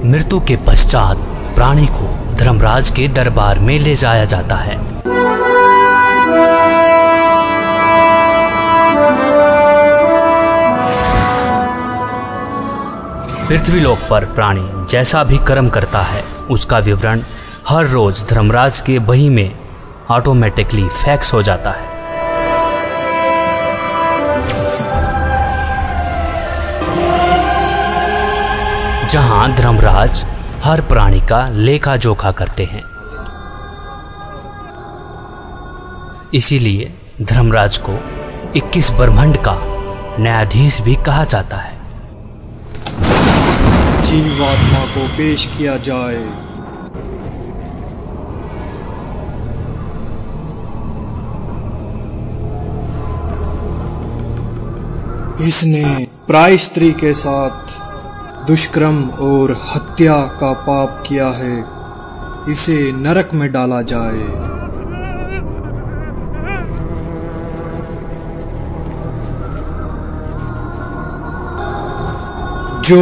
मृत्यु के पश्चात प्राणी को धर्मराज के दरबार में ले जाया जाता है। पृथ्वीलोक पर प्राणी जैसा भी कर्म करता है उसका विवरण हर रोज धर्मराज के बही में ऑटोमेटिकली फैक्स हो जाता है। जहां धर्मराज हर प्राणी का लेखा जोखा करते हैं। इसीलिए धर्मराज को 21 ब्रह्मांड का न्यायाधीश भी कहा जाता है। जीवात्मा को पेश किया जाए। इसने प्राय स्त्री के साथ दुष्कर्म और हत्या का पाप किया है, इसे नरक में डाला जाए। जो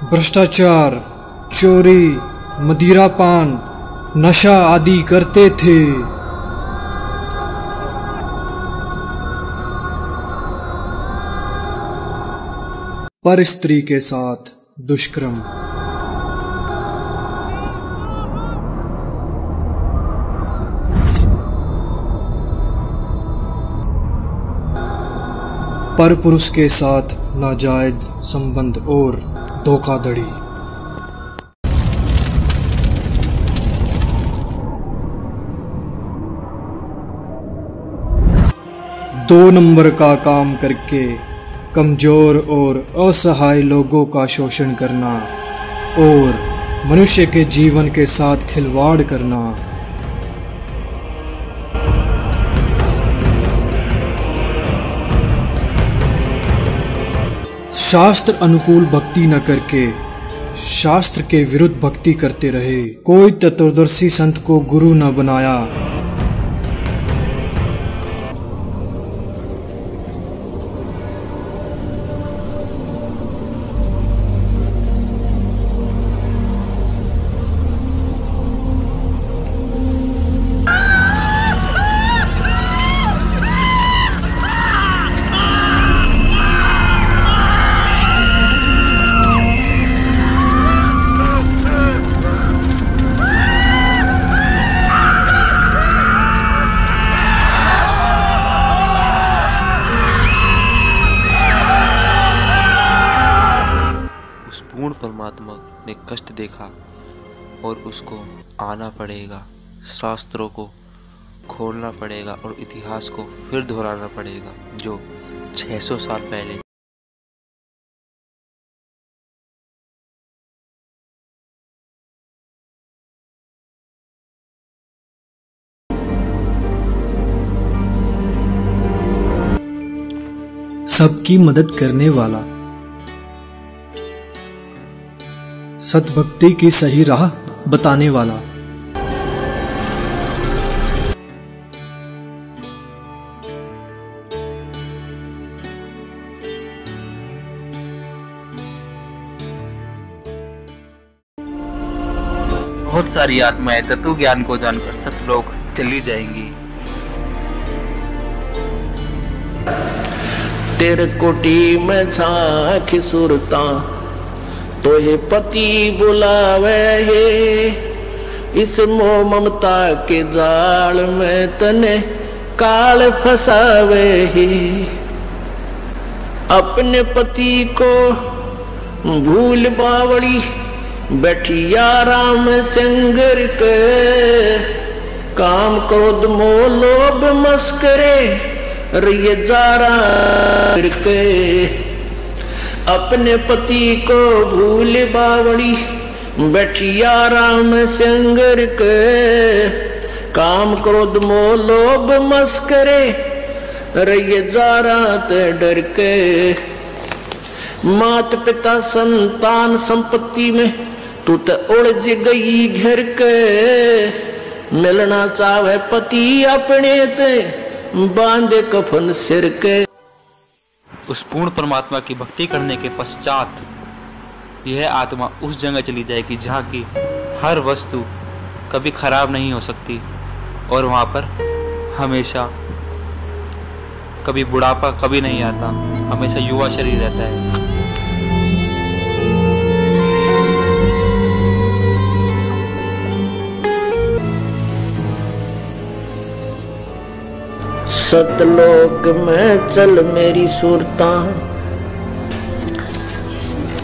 भ्रष्टाचार, चोरी, मदिरापान, नशा आदि करते थे, पर स्त्री के साथ दुष्कर्म, पर पुरुष के साथ नाजायज संबंध और धोखाधड़ी। दो नंबर का काम करके कमजोर और असहाय लोगों का शोषण करना और मनुष्य के जीवन के साथ खिलवाड़ करना। शास्त्र अनुकूल भक्ति न करके शास्त्र के विरुद्ध भक्ति करते रहे। कोई तत्वदर्शी संत को गुरु न बनाया। परमात्मा ने कष्ट देखा और उसको आना पड़ेगा, शास्त्रों को खोलना पड़ेगा और इतिहास को फिर दोहराना पड़ेगा जो 600 साल पहले सबकी मदद करने वाला, सतभक्ति की सही राह बताने वाला, बहुत सारी आत्माएं तत्व ज्ञान को जानकर सतलोक चली जाएंगी। तेरे कोटी में झांकी सुरता तो हे पति बुलावे है, इस मोह ममता के जाल में तने काल फसावे है। अपने पति को भूल बावड़ी बैठी आराम संगर के, काम क्रोध मोह लोभ मस्करे ये जारा के। अपने पति को भूल बावड़ी बैठी आराम संगर के, काम क्रोध मोह लोभ मस्करे ये जारा ते डर के। माता पिता संतान संपत्ति में तू तो उलझ गई घर के, मिलना चाहे पति अपने ते बांधे कफन सिर के। उस पूर्ण परमात्मा की भक्ति करने के पश्चात यह आत्मा उस जगह चली जाएगी जहाँ की हर वस्तु कभी खराब नहीं हो सकती और वहाँ पर हमेशा कभी बुढ़ापा कभी नहीं आता, हमेशा युवा शरीर रहता है। सतलोक में चल मेरी सूरता,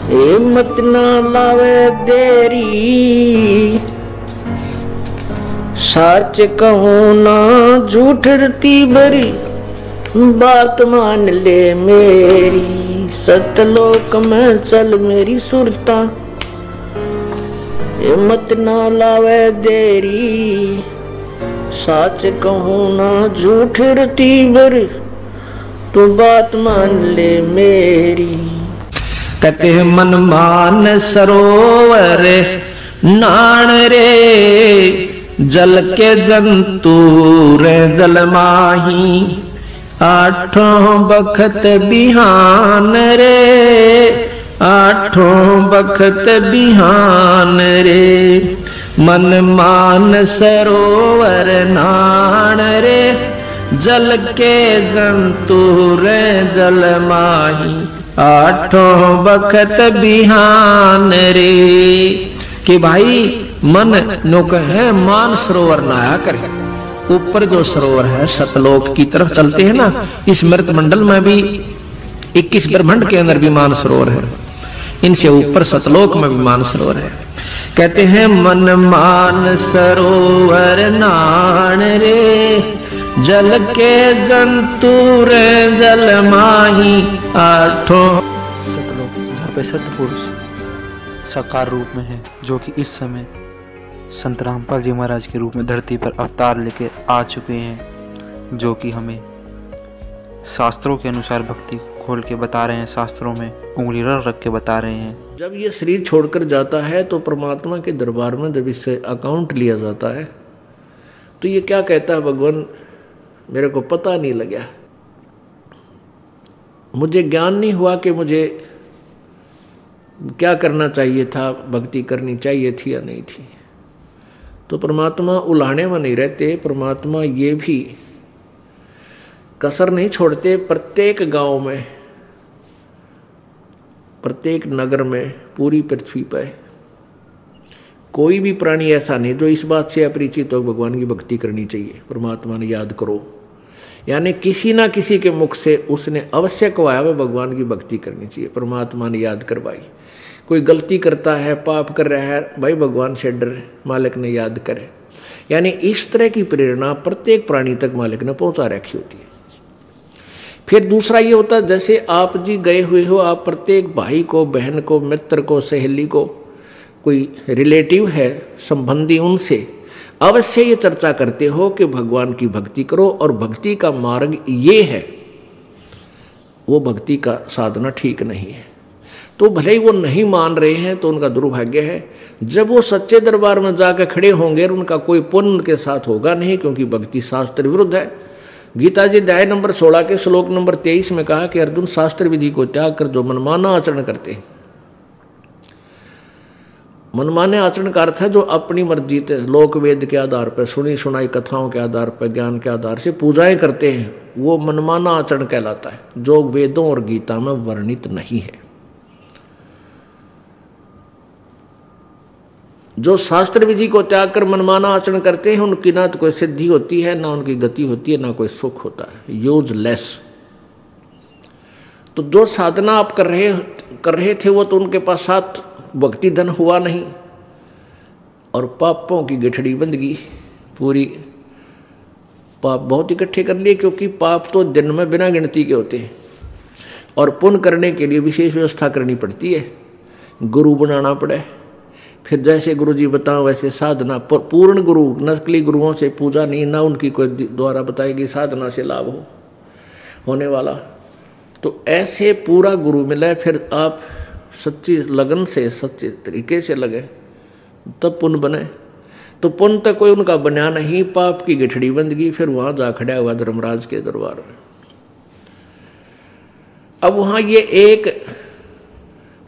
हिम्मत ना लावे देरी, सच कहूं ना झूठ रती बरी, बात मान ले मेरी। सतलोक में चल मेरी सुरता, हिम्मत ना लावे देरी, सच कहूं ना झूठ रती बरी, तू बात मान ले मेरी। कहते मन मान सरोवर नाण रे, जल के जंतु रे जल माही, आठों बखत बिहान रे, आठों बखत बिहान रे। मन मान सरोवर नाण रे, जल के जंतु रे जल माही, आठों बखत बिहान रे। कि भाई मन नुक है मान सरोवर नहाया करे। ऊपर जो सरोवर है सतलोक की तरफ चलते हैं ना, इस मृत मंडल में भी 21 ब्रह्मांड के अंदर भी मान सरोवर है, इनसे ऊपर सतलोक में भी मान सरोवर है। कहते हैं मन मान सरोवर नाण रे, जल के जंतु रे जल माही, आठों सतलोक जहाँ पे सतपुरुष साकार रूप में है, जो कि इस समय संत रामपाल जी महाराज के रूप में धरती पर अवतार लेके आ चुके हैं, जो कि हमें शास्त्रों के अनुसार भक्ति खोल के बता रहे हैं, शास्त्रों में उंगली रख के बता रहे हैं। जब ये शरीर छोड़कर जाता है तो परमात्मा के दरबार में जब इससे अकाउंट लिया जाता है तो ये क्या कहता है, भगवान मेरे को पता नहीं लगा, मुझे ज्ञान नहीं हुआ कि मुझे क्या करना चाहिए था, भक्ति करनी चाहिए थी या नहीं थी। तो परमात्मा उलाहने में नहीं रहते, परमात्मा ये भी कसर नहीं छोड़ते। प्रत्येक गांव में, प्रत्येक नगर में, पूरी पृथ्वी पर कोई भी प्राणी ऐसा नहीं जो इस बात से अपरिचित हो भगवान की भक्ति करनी चाहिए, परमात्मा ने याद करो। यानी किसी ना किसी के मुख से उसने अवश्य कहा है भगवान की भक्ति करनी चाहिए, परमात्मा ने याद करवाई। कोई गलती करता है, पाप कर रहा है, भाई भगवान से डर, मालिक ने याद करे। यानी इस तरह की प्रेरणा प्रत्येक प्राणी तक मालिक ने पहुंचा रखी होती है। फिर दूसरा ये होता है, जैसे आप जी गए हुए हो, आप प्रत्येक भाई को, बहन को, मित्र को, सहेली को, कोई रिलेटिव है, संबंधी, उनसे अवश्य ये चर्चा करते हो कि भगवान की भक्ति करो और भक्ति का मार्ग ये है, वो भक्ति का साधना ठीक नहीं है। तो भले ही वो नहीं मान रहे हैं तो उनका दुर्भाग्य है। जब वो सच्चे दरबार में जाकर खड़े होंगे उनका कोई पुण्य उनके साथ होगा नहीं, क्योंकि भक्ति शास्त्र विरुद्ध है। गीता जी अध्याय नंबर 16 के श्लोक नंबर 23 में कहा कि अर्जुन, शास्त्र विधि को त्याग कर जो मनमाना आचरण करते हैं, मनमाने आचरण का अर्थ है जो अपनी मर्जी से लोक वेद के आधार पर, सुनी सुनाई कथाओं के आधार पर, ज्ञान के आधार से पूजाएं करते हैं, वो मनमाना आचरण कहलाता है, जो वेदों और गीता में वर्णित नहीं है। जो शास्त्र विधि को त्याग कर मनमाना आचरण करते हैं उनकी ना तो कोई सिद्धि होती है, ना उनकी गति होती है, ना कोई सुख होता है, यूजलेस। तो जो साधना आप कर रहे थे वो तो उनके पास साथ भक्ति धन हुआ नहीं और पापों की गठड़ी बंध गई पूरी। पाप बहुत इकट्ठे कर लिए, क्योंकि पाप तो दिन में बिना गिनती के होते हैं और पुण्य करने के लिए विशेष व्यवस्था करनी पड़ती है, गुरु बनाना पड़े। फिर जैसे गुरु जी बताओ वैसे साधना, पूर्ण गुरु, नकली गुरुओं से पूजा नहीं, ना उनकी कोई द्वारा बताएगी साधना से लाभ होने वाला। तो ऐसे पूरा गुरु मिले, फिर आप सच्ची लगन से, सच्चे तरीके से लगे, तब पुण्य बने। तो पुण्य तक कोई उनका बना नहीं, पाप की गठड़ी बंद गई। फिर वहां जा खड़ा हुआ धर्मराज के दरबार में। अब वहां ये एक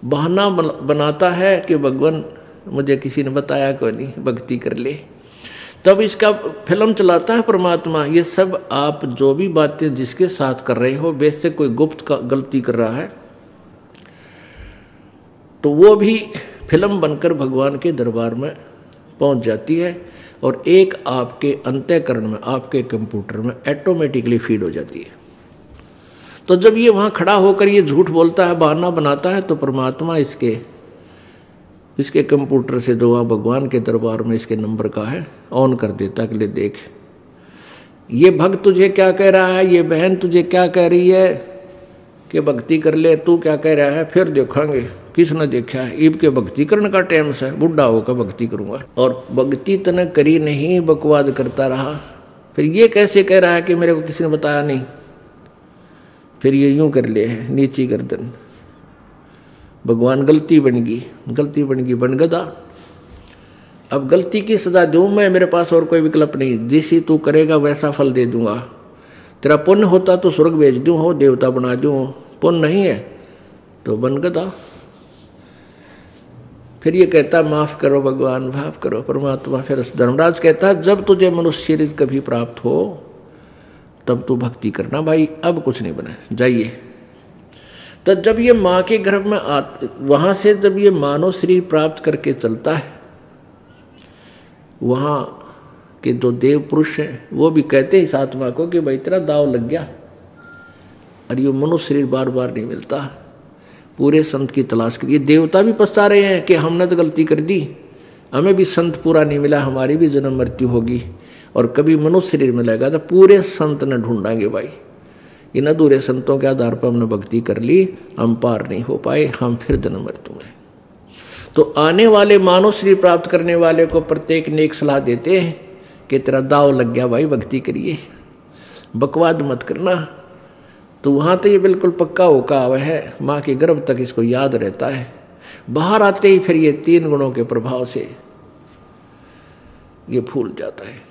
बहाना बनाता है कि भगवान मुझे किसी ने बताया कोई नहीं, भक्ति कर ले, तब इसका फिल्म चलाता है परमात्मा। ये सब आप जो भी बातें जिसके साथ कर रहे हो, वैसे कोई गुप्त का गलती कर रहा है तो वो भी फिल्म बनकर भगवान के दरबार में पहुंच जाती है और एक आपके अंतःकरण में, आपके कंप्यूटर में ऑटोमेटिकली फीड हो जाती है। तो जब ये वहाँ खड़ा होकर ये झूठ बोलता है, बहाना बनाता है, तो परमात्मा इसके कंप्यूटर से जो वहाँ भगवान के दरबार में इसके नंबर का है ऑन कर देता है कि ले देख, ये भक्त तुझे क्या कह रहा है, ये बहन तुझे क्या कह रही है कि भक्ति कर ले, तू क्या कह रहा है, फिर देखेंगे किसने देखा है। ईब के भक्ति करने का टाइम से बुढ़ा होकर भक्ति करूंगा, और भक्ति तने करी नहीं, बकवाद करता रहा। फिर ये कैसे कह रहा है कि मेरे को किसी ने बताया नहीं, फिर ये यूं कर ले है नीची गर्दन। भगवान गलती बन गई बन गदा। अब गलती की सजा दूं मैं, मेरे पास और कोई विकल्प नहीं, जैसी तू करेगा वैसा फल दे दूंगा। तेरा पुण्य होता तो स्वर्ग भेज दूं, हो देवता बना दूं, पुण्य नहीं है तो बन गदा। फिर ये कहता माफ करो भगवान, माफ करो परमात्मा। फिर धर्मराज कहता है जब तुझे मनुष्य शरीर कभी प्राप्त हो तब तू भक्ति करना भाई, अब कुछ नहीं बना, जाइए। तो जब ये माँ के गर्भ में वहाँ से जब ये मानव शरीर प्राप्त करके चलता है, वहाँ के जो देव पुरुष हैं वो भी कहते हैं इस आत्मा को कि भाई तेरा दाव लग गया, और ये मनुष्य शरीर बार बार नहीं मिलता, पूरे संत की तलाश करिए। देवता भी पछता रहे हैं कि हमने तो गलती कर दी, हमें भी संत पूरा नहीं मिला, हमारी भी जन्म मृत्यु होगी, और कभी मनुष्य शरीर मिलेगा तो पूरे संत ने ढूंढाएंगे भाई। इन अधूरे संतों के आधार पर हमने भक्ति कर ली, हम पार नहीं हो पाए, हम फिर जन्म मृत्यु में। तो आने वाले मानव शरीर प्राप्त करने वाले को प्रत्येक ने एक सलाह देते हैं कि तेरा दाव लग गया भाई, भक्ति करिए, बकवाद मत करना। तो वहाँ तो ये बिल्कुल पक्का होका हुआ है, माँ के गर्भ तक इसको याद रहता है। बाहर आते ही फिर ये 3 गुणों के प्रभाव से ये भूल जाता है।